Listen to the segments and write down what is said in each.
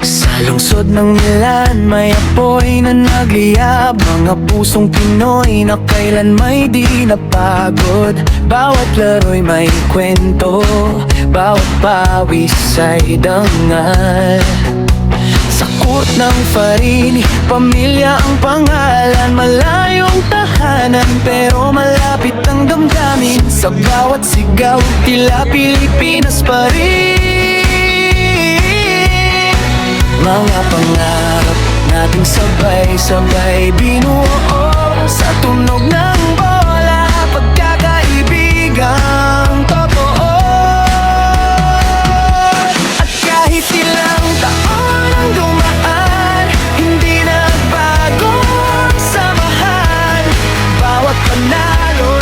Sa lungsod ng Milan, may apoy na nagliyab. Mga pusong Pinoy na kailan may di napagod. Bawat laro'y may kwento, bawat pawis ay dangal. Sa court ng Farini, pamilya ang pangalan. Malayong tahanan pero malapit ang damdamin. Sa bawat sigaw, tila Pilipinas pa rin. Mga pangarap nating sabay-sabay binuo sa tunog ng bola, pagkakaibigang totoo. At kahit ilang taon ang dumaan, hindi nagbago ang samahan. Bawat panalo,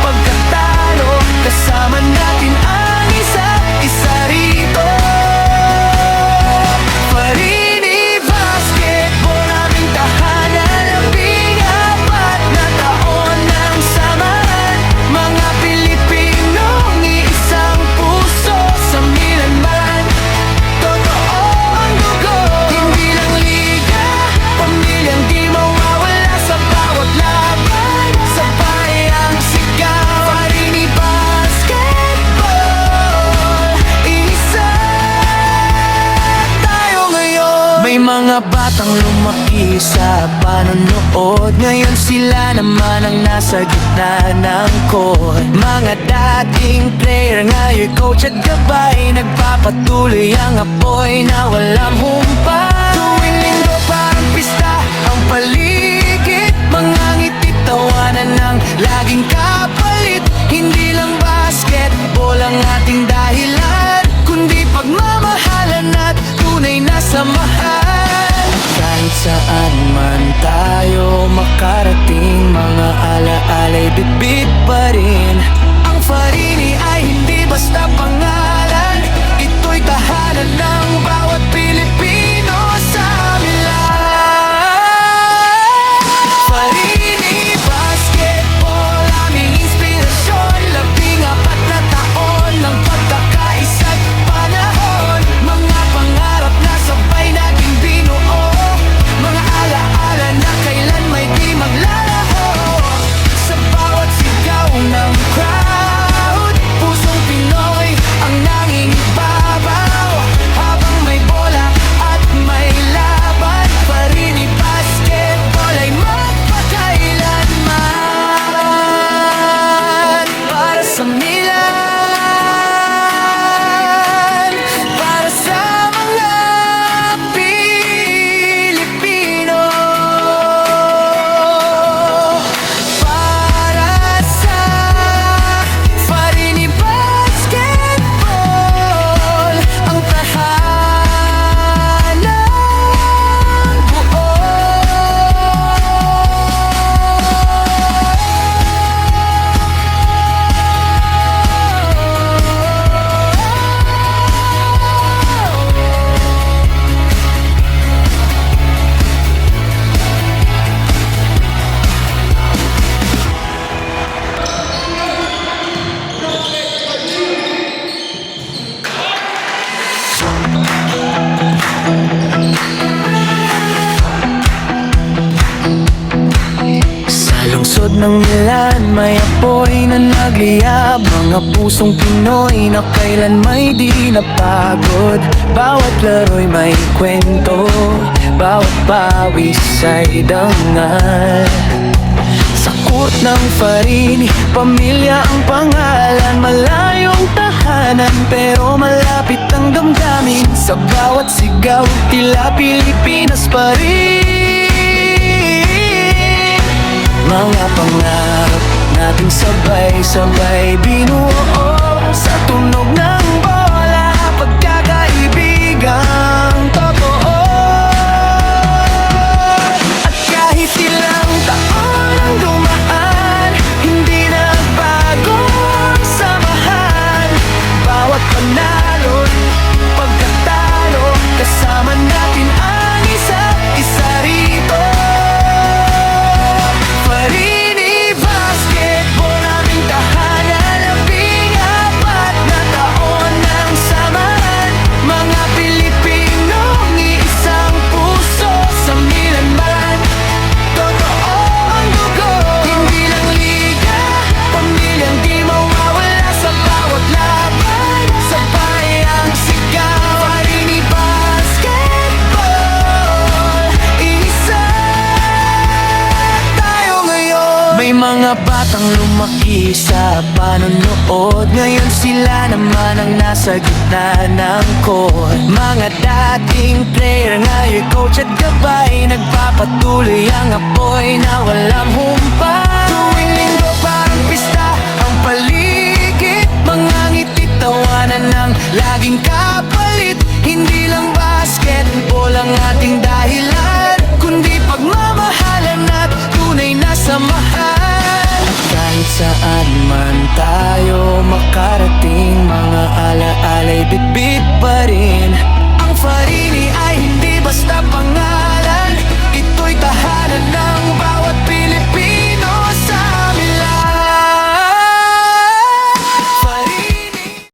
pagkatalo, kasama natin ang isa't isa rito. Farini Basketball, aming tahanan, labing apat na taon ng samahan. Mga Pilipinong iisang puso, sa Milan man totoo ang dugo. Hindi lang liga, pamilyang di mawawala sa bawat laban. Sabay ang sigaw, Farini Basketball, isa tayo ngayon. May mga batang lumaki sa panonood, ngayon sila naman ang nasa gitna ng court. Mga dating player, ngayon coach at gabay, nagpapatuloy ang apoy na walang humpay. Tuwing linggo parang pista ang paligid, mga ngiti, tawanan ng laging kapalit. Hindi lang basketball ang ating dahilan, kundi pagmamahalan at tunay na samahan. Kahit saan man tayo makarating, mga alaala'y bitbit pa rin. Ang Farini ay hindi basta pangalan, ito'y tahanan ng bawat Pilipino sa Milan. Farini Basketball, aming inspirasyon, labing apat na taon ng pagkakaisa't panahon. Mga pangarap na sabay nating binuo, mga alaala na kailan may di maglalaho. Sa bawat sigaw ng crowd, pusong Pinoy ang nanging babaw. Habang may bola at may laban, Farini Basketball ay magpakailanman. Para sa Milan, para sa mga Pilipino, para sa Farini Basketball, ang tahanan buo. Sa lungsod ng Milan, may apoy na nagliyab. Mga pusong Pinoy na kailan may di napagod. Bawat laro'y may kwento, bawat pawis ay dangal. Sa court ng Farini, pamilya ang pangalan. Malayong tahanan pero malapit ang damdamin. Sa bawat sigaw, tila Pilipinas pa rin. Mga pangarap nating sabay-sabay binuo sa tunog ng bola, pagkakaibigang totoo. At kahit ilang taon ang dumaan, hindi nagbago ang samahan. Bawat panalo, pagkatalo, kasama natin ang isa't isa rito. Farini Basketball, aming tahanan. May mga batang lumaki sa panonood, ngayon sila naman ang nasa gitna ng court. Mga dating player ngayon coach at gabay, nagpapatuloy ang apoy na walang humpay.